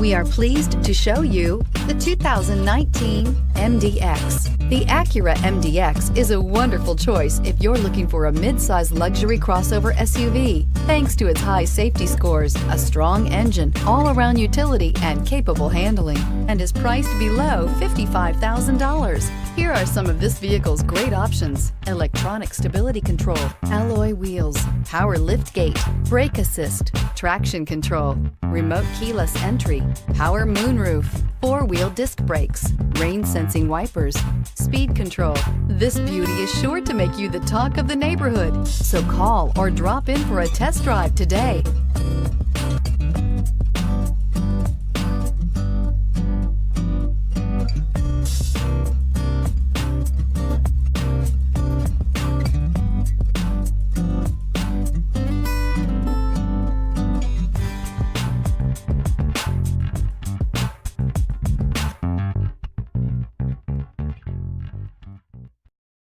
We are pleased to show you the 2019 MDX. The Acura MDX is a wonderful choice if you're looking for a mid-size luxury crossover SUV. Thanks to its high safety scores, a strong engine, all-around utility, and capable handling, and is priced below $55,000. Here are some of this vehicle's great options: electronic stability control, alloy wheels, power liftgate, brake assist, traction control, remote keyless entry, power moonroof, four-wheel disc brakes, rain-sensing wipers, speed control. This beauty is sure to make you the talk of the neighborhood. So call or drop in for a test drive today.